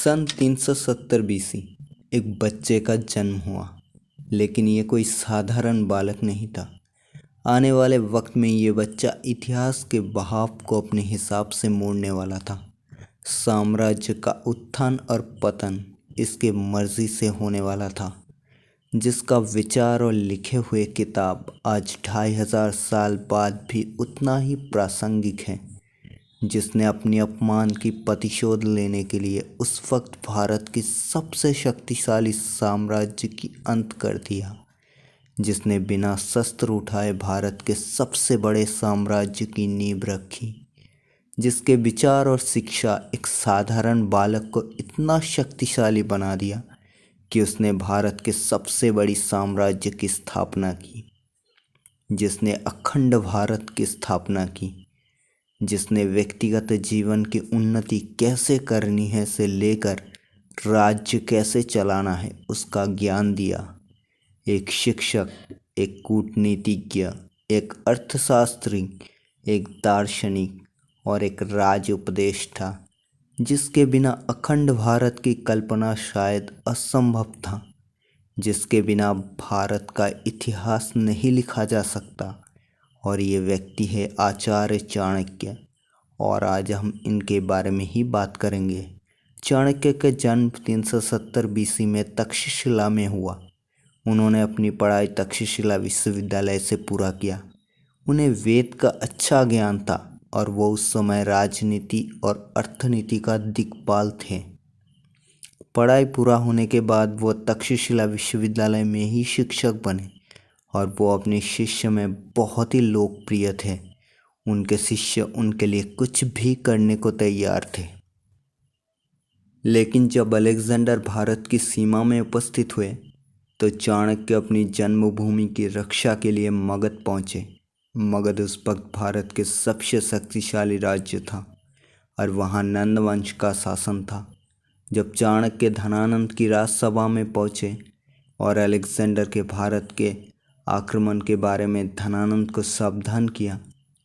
सन 370 BC एक बच्चे का जन्म हुआ, लेकिन ये कोई साधारण बालक नहीं था। आने वाले वक्त में ये बच्चा इतिहास के बहाव को अपने हिसाब से मोड़ने वाला था। साम्राज्य का उत्थान और पतन इसके मर्जी से होने वाला था, जिसका विचार और लिखे हुए किताब आज 2500 साल बाद भी उतना ही प्रासंगिक है। जिसने अपने अपमान की प्रतिशोध लेने के लिए उस वक्त भारत के सबसे शक्तिशाली साम्राज्य की अंत कर दिया, जिसने बिना शस्त्र उठाए भारत के सबसे बड़े साम्राज्य की नींव रखी, जिसके विचार और शिक्षा एक साधारण बालक को इतना शक्तिशाली बना दिया कि उसने भारत के सबसे बड़ी साम्राज्य की स्थापना की, जिसने अखंड भारत की स्थापना की, जिसने व्यक्तिगत जीवन की उन्नति कैसे करनी है से लेकर राज्य कैसे चलाना है उसका ज्ञान दिया। एक शिक्षक, एक कूटनीतिज्ञ, एक अर्थशास्त्री, एक दार्शनिक और एक राज उपदेश था, जिसके बिना अखंड भारत की कल्पना शायद असंभव था, जिसके बिना भारत का इतिहास नहीं लिखा जा सकता। और ये व्यक्ति है आचार्य चाणक्य, और आज हम इनके बारे में ही बात करेंगे। चाणक्य का जन्म 370 BC में तक्षशिला में हुआ। उन्होंने अपनी पढ़ाई तक्षशिला विश्वविद्यालय से पूरा किया। उन्हें वेद का अच्छा ज्ञान था और वो उस समय राजनीति और अर्थनीति का दिक्पाल थे। पढ़ाई पूरा होने के बाद वो तक्षशिला विश्वविद्यालय में ही शिक्षक बने और वो अपने शिष्य में बहुत ही लोकप्रिय थे। उनके शिष्य उनके लिए कुछ भी करने को तैयार थे। लेकिन जब अलेक्जेंडर भारत की सीमा में उपस्थित हुए तो चाणक्य अपनी जन्मभूमि की रक्षा के लिए मगध पहुँचे। मगध उस वक्त भारत के सबसे शक्तिशाली राज्य था और वहाँ नंद वंश का शासन था। जब चाणक्य धनानंद की राजसभा में पहुँचे और अलेक्जेंडर के भारत के आक्रमण के बारे में धनानंद को सावधान किया,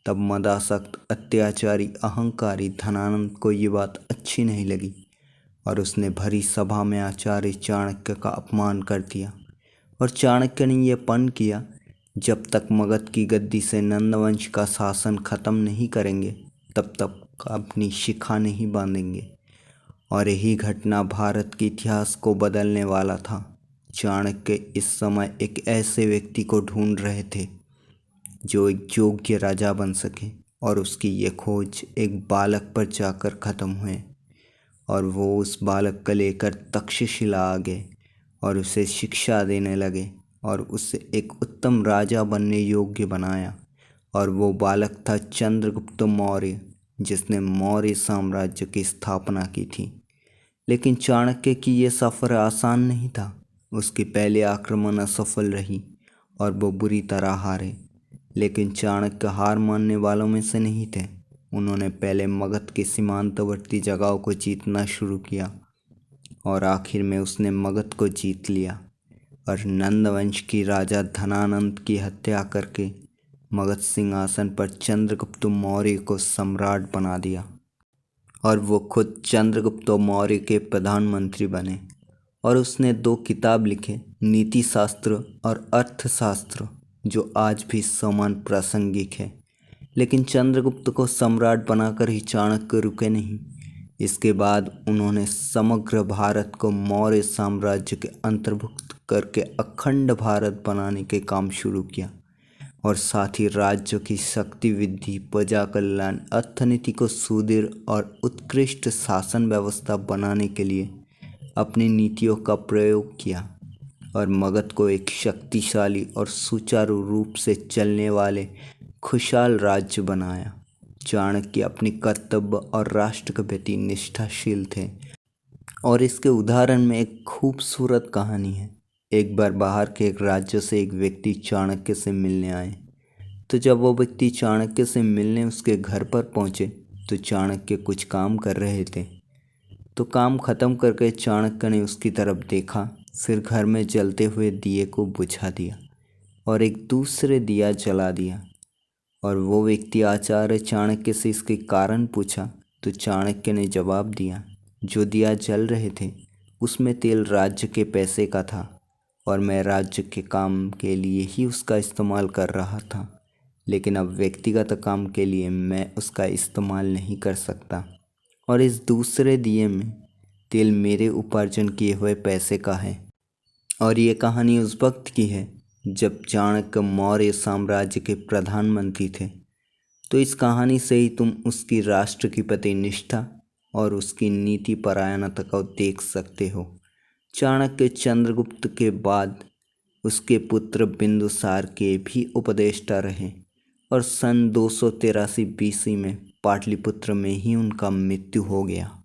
तब मदासक्त, अत्याचारी, अहंकारी धनानंद को ये बात अच्छी नहीं लगी और उसने भरी सभा में आचार्य चाणक्य का अपमान कर दिया। और चाणक्य ने यह पन किया, जब तक मगध की गद्दी से नंदवंश का शासन खत्म नहीं करेंगे तब तक अपनी शिखा नहीं बांधेंगे। और यही घटना भारत के इतिहास को बदलने वाला था। चाणक्य इस समय एक ऐसे व्यक्ति को ढूंढ रहे थे जो एक योग्य राजा बन सके, और उसकी ये खोज एक बालक पर जाकर ख़त्म हुए। और वो उस बालक को लेकर तक्षशिला आ गए और उसे शिक्षा देने लगे और उसे एक उत्तम राजा बनने योग्य बनाया। और वो बालक था चंद्रगुप्त मौर्य, जिसने मौर्य साम्राज्य की स्थापना की थी। लेकिन चाणक्य की ये सफ़र आसान नहीं था। उसकी पहले आक्रमण असफल रही और वो बुरी तरह हारे। लेकिन चाणक्य हार मानने वालों में से नहीं थे। उन्होंने पहले मगध के सीमांतवर्ती जगहों को जीतना शुरू किया और आखिर में उसने मगध को जीत लिया और नंदवंश की राजा धनानंद की हत्या करके मगध सिंहासन पर चंद्रगुप्त मौर्य को सम्राट बना दिया। और वो खुद चंद्रगुप्त मौर्य के प्रधानमंत्री बने। और उसने 2 किताब लिखे, नीति शास्त्र और अर्थशास्त्र, जो आज भी समान प्रासंगिक है। लेकिन चंद्रगुप्त को सम्राट बनाकर ही चाणक्य रुके नहीं। इसके बाद उन्होंने समग्र भारत को मौर्य साम्राज्य के अंतर्भुक्त करके अखंड भारत बनाने के काम शुरू किया और साथ ही राज्य की शक्ति वृद्धि, प्रजा कल्याण, अर्थनीति को सुदृढ़ और उत्कृष्ट शासन व्यवस्था बनाने के लिए अपनी नीतियों का प्रयोग किया और मगध को एक शक्तिशाली और सुचारू रूप से चलने वाले खुशहाल राज्य बनाया। चाणक्य अपने कर्तव्य और राष्ट्र के प्रति निष्ठाशील थे। और इसके उदाहरण में एक खूबसूरत कहानी है। एक बार बाहर के एक राज्य से एक व्यक्ति चाणक्य से मिलने आए। तो जब वो व्यक्ति चाणक्य से मिलने उसके घर पर पहुँचे तो चाणक्य कुछ काम कर रहे थे। तो काम ख़त्म करके चाणक्य ने उसकी तरफ देखा, फिर घर में जलते हुए दिए को बुझा दिया और एक दूसरे दिया जला दिया। और वो व्यक्ति आचार्य चाणक्य से इसके कारण पूछा तो चाणक्य ने जवाब दिया जो दिया जल रहे थे उसमें तेल राज्य के पैसे का था और मैं राज्य के काम के लिए ही उसका इस्तेमाल कर रहा था, लेकिन अब व्यक्तिगत काम के लिए मैं उसका इस्तेमाल नहीं कर सकता और इस दूसरे दिए में तेल मेरे उपार्जन किए हुए पैसे का है। और ये कहानी उस वक्त की है जब चाणक्य मौर्य साम्राज्य के प्रधानमंत्री थे। तो इस कहानी से ही तुम उसकी राष्ट्र की प्रति निष्ठा और उसकी नीति परायणता को देख सकते हो। चाणक्य चंद्रगुप्त के बाद उसके पुत्र बिंदुसार के भी उपदेष्टा रहे और सन 283 BC में पाटलिपुत्र में ही उनका मृत्यु हो गया।